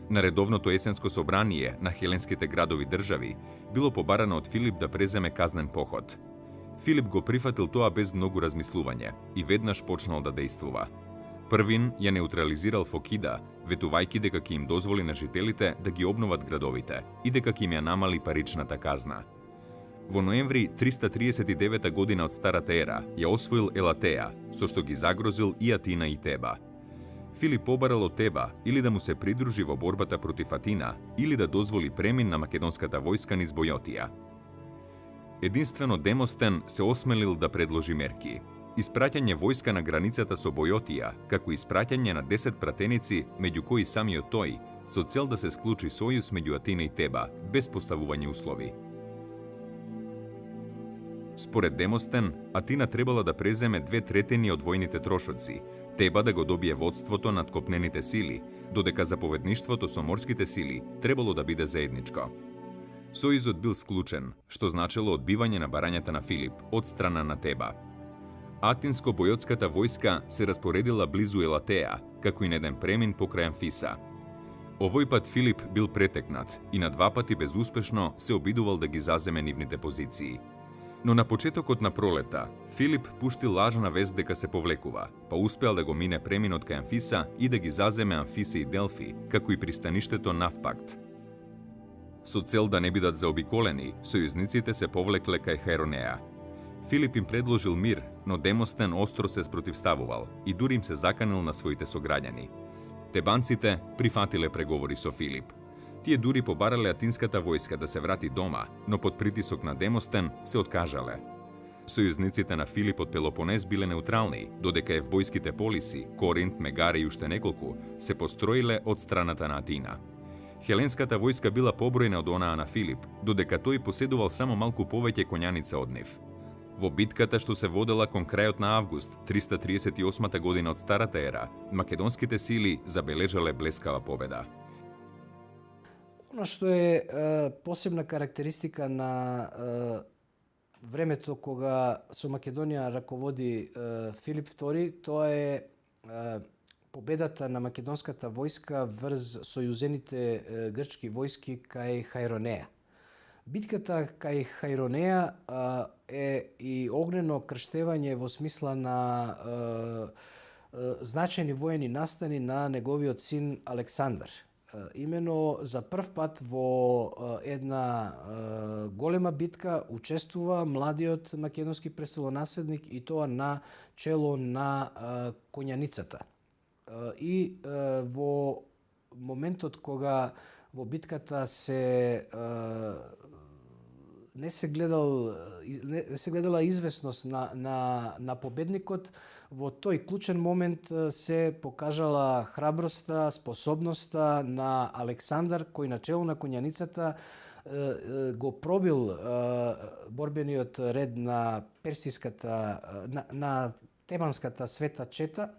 На редовното есенско собрание на хеленските градови држави било побарано од Филип да преземе казнен поход. Филип го прифатил тоа без многу размислување и веднаш почнал да дејствува. Првин ја неутрализирал Фокида, ветувајќи дека ќе им дозволи на жителите да ги обноват градовите и дека ќе им ја намали паричната казна. Во ноември 339 година од Старата ера ја освоил Елатеја, со што ги загрозил и Атина и Теба. Филип побарал од Теба или да му се придружи во борбата против Атина, или да дозволи премин на македонската војска низ Бојотија. Единствено Демостен се осмелил да предложи мерки. Испраќање војска на границата со Бојотија, како испраќање на 10 пратеници, меѓу кои самиот тој, со цел да се склучи сојуз меѓу Атина и Теба, без поставување услови. Според Демостен, Атина требала да преземе 2/3 од војните трошоци, Теба да го добие водството над копнените сили, додека заповедништвото со морските сили требало да биде заедничко. Сојузот бил склучен, што значело одбивање на барањата на Филип од страна на Теба. Атинско-бојотската војска се распоредила близу Елатеја, како и на еден премин покрај Амфиса. Овој пат Филип бил претекнат и на 2 пати безуспешно се обидувал да ги заземе нивните позиции. Но на почетокот на пролета, Филип пушти лажна вест дека се повлекува, па успеал да го мине преминот кај Амфиса и да ги заземе Амфиса и Делфи, како и пристаништето Навпакт. Со цел да не бидат заобиколени, сојузниците се повлекле кај Хаеронеја. Филип им предложил мир, но Демостен остро се спротивставувал и дури им се заканил на своите сограѓани. Тебанците прифатиле преговори со Филип. Тие дури побарале атинската војска да се врати дома, но под притисок на Демостен се откажале. сојузниците на Филип од Пелопонез биле неутрални, додека евбојските полиси, Коринт, Мегаре и уште неколку, се построиле од страната на Атина. Хеленската војска била побројна од онаа на Филип, додека тој поседувал само малку повеќе коњаница од нив. Во битката што се водела кон крајот на август 338 година од Старата ера, македонските сили забележале блескава победа. Оно што е посебна карактеристика на времето кога со Македонија раководи Филип II, тоа е победата на македонската војска врз сојузените грчки војски кај Хајронеја. Битката кај Хајронеја е и огнено крштевање во смисла на значајни воени настани на неговиот син Александар. Имено за прв пат во една голема битка учествува младиот македонски престолонаследник и тоа на чело на коњаницата. И во моментот кога во битката не се гледала известност на победникот, во тој клучен момент се покажала храброста, способноста на Александар, кој на чело на коњаницата го пробил борбениот ред на на Тебанската света чета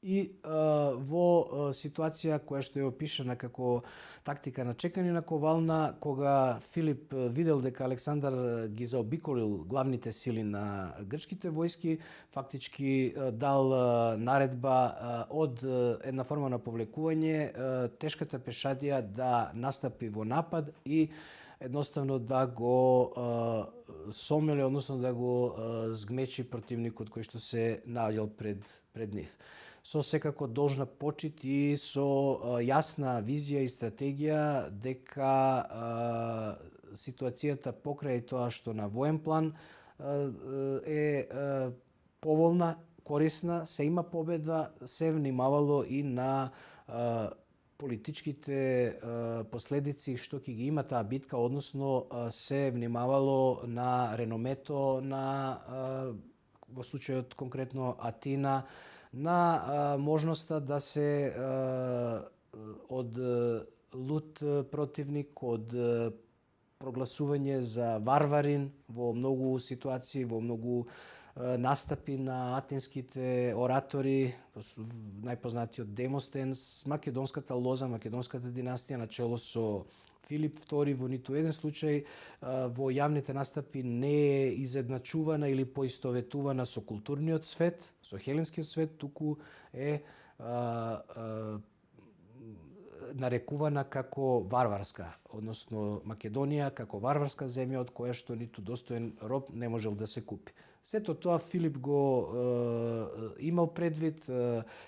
и во ситуација која што е опишана како тактика на чекање на ковална, кога Филип видел дека Александар ги заобиколил главните сили на грчките војски, фактички дал наредба од една форма на повлекување тешката пешадија да настапи во напад и едноставно да го сомеле, односно да го згмечи противникот кој што се наоѓал пред нив. Со секако должна почит и со јасна визија и стратегија дека ситуацијата покрај тоа што на воен план е поволна, корисна, се има победа, се внимавало и на политичките последици што ќе ги има таа битка, односно се внимавало на реномето на во случајот конкретно Атина, на можноста да се од лут противник, од прогласување за варварин во многу ситуации, во многу настапи на атинските оратори, најпознатиот Демостен, македонската лоза, македонската династија на чело со Филип II во ниту еден случај во јавните настапи не е изедначувана или поистоветувана со културниот свет, со хеленскиот свет, туку е нарекувана како варварска, односно Македонија како варварска земја од која што ниту достоен роб не можел да се купи. Сето тоа Филип го имал предвид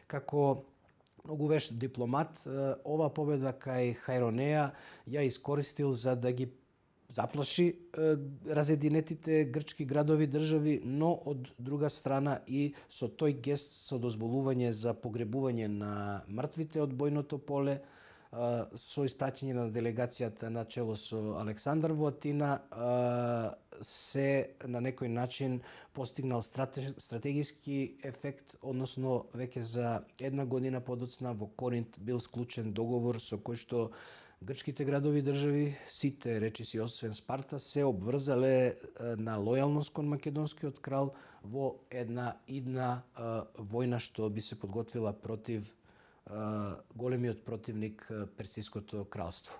како многу вешт дипломат. Ова победа кај Хајронеја ја искористил за да ги заплаши разединетите грчки градови држави, но од друга страна и со тој гест со дозволување за погребување на мртвите од бојното поле, со испраќање на делегацијата на чело со Александар во Атина, се на некој начин постигнал стратегиски ефект, односно веќе за една година подоцна во Коринт бил склучен договор со кој што грчките градови држави, сите речиси освен Спарта, се обврзале на лојалност кон македонскиот крал во една идна војна што би се подготвила против големиот противник Персиското кралство.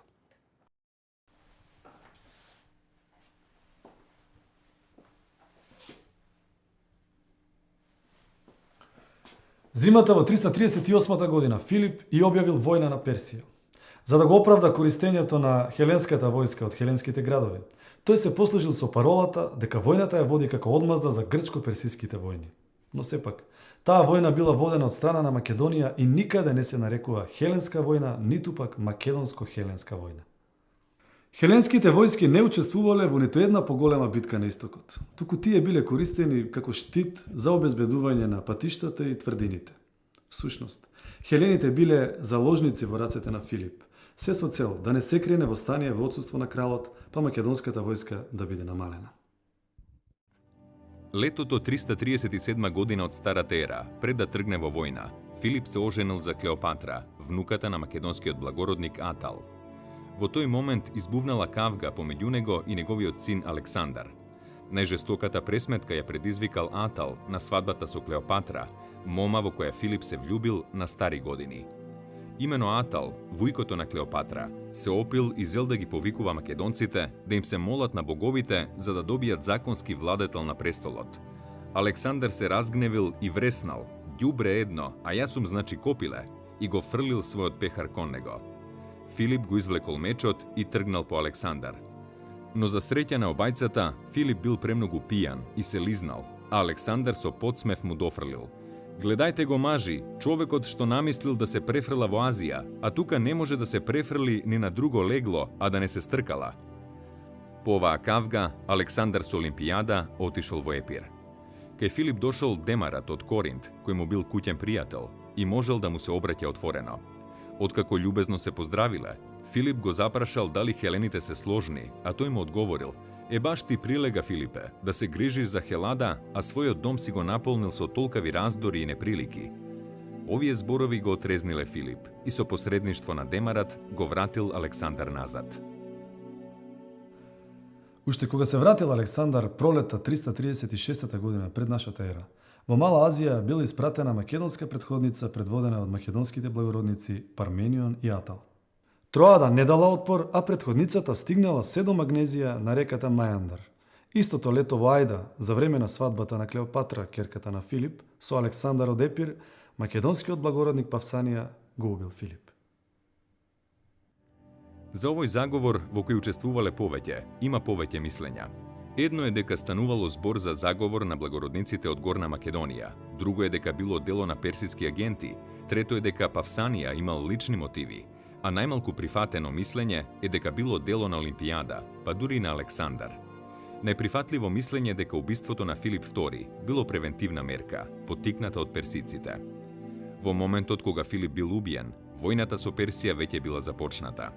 Зимата во 338 година Филип и објавил војна на Персија. За да го оправда користењето на хеленската војска од хеленските градови, тој се послужил со паролата дека војната ја води како одмазда за грчко-персиските војни. Но сепак, таа војна била водена од страна на Македонија и никаде не се нарекува хеленска војна, ниту пак македонско-хеленска војна. Хеленските војски не учествувале во ниту една поголема битка на истокот, туку тие биле користени како штит за обезбедување на патиштата и тврдините. Всушност, хелените биле заложници во рацете на Филип, се со цел да не се крене восстание во отсуство на кралот, па македонската војска да биде намалена. Летото 337 година од Старата ера, пред да тргне во војна, Филип се оженил за Клеопатра, внуката на македонскиот благородник Атал. Во тој момент избувнала кавга помеѓу него и неговиот син Александар. Најжестоката пресметка ја предизвикал Атал на свадбата со Клеопатра, мома во која Филип се влюбил на стари години. Имено Атал, вујкото на Клеопатра, се опил и зел да ги повикува македонците да им се молат на боговите за да добијат законски владетел на престолот. Александар се разгневил и вреснал: "Ѓубре едно, а јас сум значи копиле", и го фрлил својот пехар кон него. Филип го извлекол мечот и тргнал по Александар. Но за среќа на обајцата, Филип бил премногу пијан и се лизнал, а Александар со подсмев му дофрлил: "Гледајте го, мажи, човекот што намислил да се префрла во Азија, а тука не може да се префрли ни на друго легло, а да не се стркала." По оваа кавга, Александар со Олимпијада отишол во Епир. Кај Филип дошол Демарат од Коринт, кој му бил куќен пријател, и можел да му се обраќа отворено. Откако љубезно се поздравиле, Филип го запрашал дали хелените се сложни, а тој му одговорил: "Баш ти прилега, Филипе, да се грижиш за Хелада, а својот дом си го наполнил со толкави раздори и неприлики." Овие зборови го отрезниле Филип и со посредништво на Демарат го вратил Александар назад. Уште кога се вратил Александар пролетта 336 година пред нашата ера, во Мала Азија била испратена македонска претходница предводена од македонските благородници Парменион и Атал. Тројада не дала отпор, а претходницата стигнала се до Магнезија на реката Мајандар. Истото лето во Ајда, за време на свадбата на Клеопатра, керката на Филип, со Александар од Епир, македонскиот благородник Павсанија го убил Филип. За овој заговор, во кој учествувале повеќе, има повеќе мислења. Едно е дека станувало збор за заговор на благородниците од Горна Македонија, друго е дека било дело на персиски агенти, трето е дека Павсанија имал лични мотиви, а најмалку прифатено мислење е дека било дело на Олимпијада, па дури на Александар. Најприфатливо мислење е дека убиството на Филип II било превентивна мерка, поттикната од персиците. Во моментот кога Филип бил убиен, војната со Персија веќе била започната.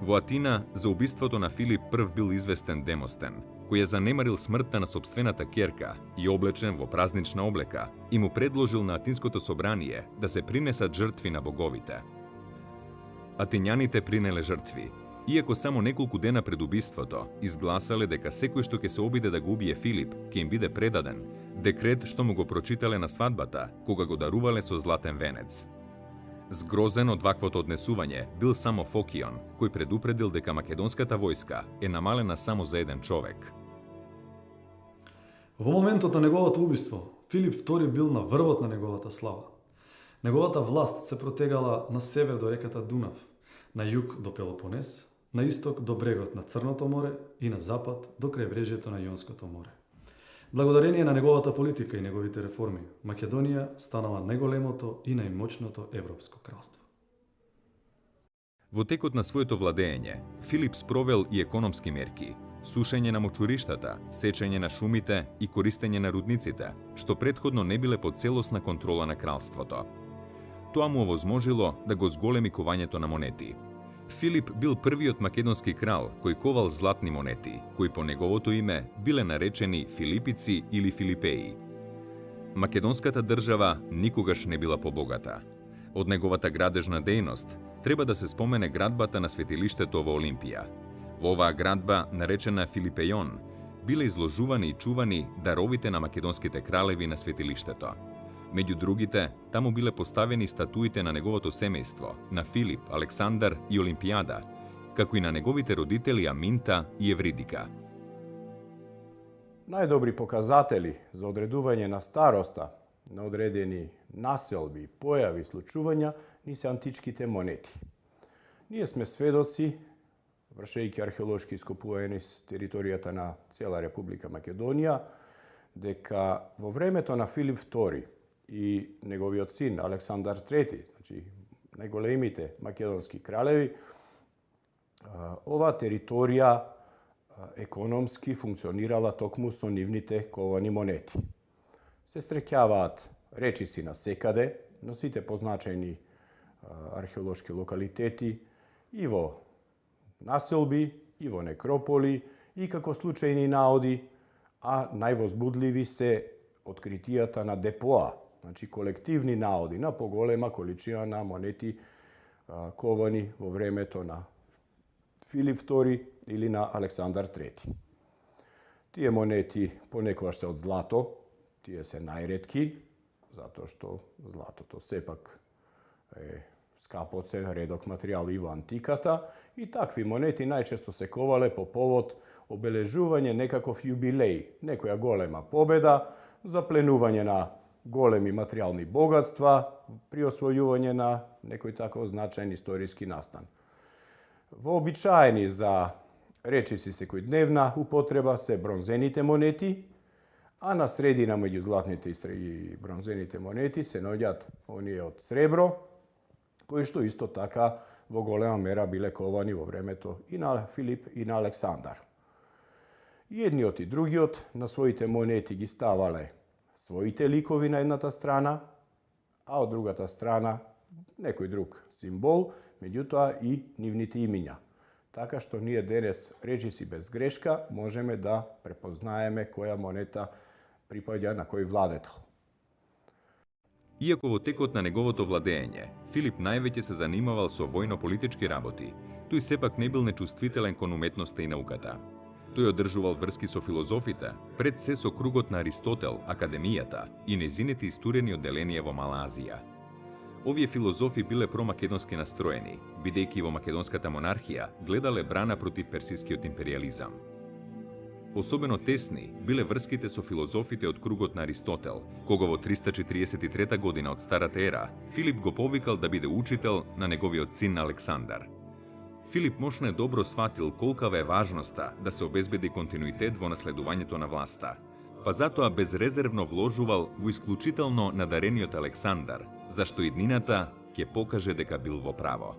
Во Атина, за убиството на Филип прв бил известен Демостен, кој ја занемарил смртта на собствената ќерка и облечен во празнична облека, и му предложил на Атинското собрание да се принесат жртви на боговите. Атињаните принеле жртви, иако само неколку дена пред убиството изгласале дека секој што ќе се обиде да го убие Филип ќе им биде предаден, декрет што му го прочитале на свадбата, кога го дарувале со златен венец. Згрозен од ваквото однесување бил само Фокион, кој предупредил дека македонската војска е намалена само за еден човек. Во моментот на неговото убиство, Филип II бил на врвот на неговата слава. Неговата власт се протегала на север до реката Дунав, на југ до Пелопонес, на исток до брегот на Црното море и на запад до крајбрежјето на Јонското море. Благодарение на неговата политика и неговите реформи, Македонија станала најголемото и најмоćното европско кралство. Во текот на своето владење, Филип спровел и економски мерки, сушење на мочуриштата, сечење на шумите и користење на рудниците, што претходно не биле под целосна контрола на кралството. Тоа му овозможило да го зголеми кувањето на монети. Филип бил првиот македонски крал кој ковал златни монети, кои по неговото име биле наречени Филипици или Филипеи. Македонската држава никогаш не била побогата. Од неговата градежна дејност треба да се спомене градбата на светилиштето во Олимпија. Во оваа градба, наречена Филипејон, биле изложувани и чувани даровите на македонските кралеви на светилиштето. Меѓу другите, таму биле поставени статуите на неговото семејство, на Филип, Александар и Олимпијада, како и на неговите родители Аминта и Евридика. Најдобри показатели за одредување на староста на одредени населби, појави, случувања ни се античките монети. Ние сме сведоци, вршејќи археолошки ископувања низ територијата на цела Република Македонија, дека во времето на Филип II и неговиот син Александар III, значи најголемите македонски кралеви, оваа територија економски функционирала токму со нивните ковани монети. Се среќаваат речиси на секаде, на сите позначајни археолошки локалитети, и во населби, и во некрополи, и како случајни наоди, а највозбудливи се откритијата на депоа, значи колективни наоди на поголема количина на монети ковани во времето на Филип II или на Александар III. Тие монети понекогаш се од злато, тие се најретки, затоа што златото сепак е скапоцен редок материјал и во антиката, и такви монети најчесто се ковале по повод обележување некаков јубилеј, некоја голема победа, запленување на големи материјални богатства при освојување на некој таков значаен историски настан. Вообичаени за речиси секојдневна употреба се бронзените монети, а на средина меѓу златните и бронзените монети се наоѓаат оние од сребро, кои што исто така во голема мера биле ковани во времето и на Филип и на Александар. И едниот и другиот на своите монети ги ставале своите ликови на едната страна, а од другата страна некој друг символ, меѓутоа и нивните имиња. Така што ние денес, речиси без грешка, можеме да препознаеме која монета припаѓа на кој владетел. Иако во текот на неговото владење, Филип највеќе се занимавал со војно-политички работи, тој сепак не бил нечувствителен кон уметноста и науката. Тој одржувал врски со филозофите, пред се со кругот на Аристотел, академијата и незините истурени одделенија во Мала Азија. Овие филозофи биле промакедонски настроени, бидејќи во македонската монархија гледале брана против персискиот империализам. Особено тесни биле врските со филозофите од кругот на Аристотел, кога во 343 година од Старата ера Филип го повикал да биде учител на неговиот син Александар. Филип мощно добро сватил колкава е важноста да се обезбеди континуитет во наследувањето на власта, па затоа безрезервно вложувал во исклучително надарениот Александар, зашто иднината ќе покаже дека бил во право.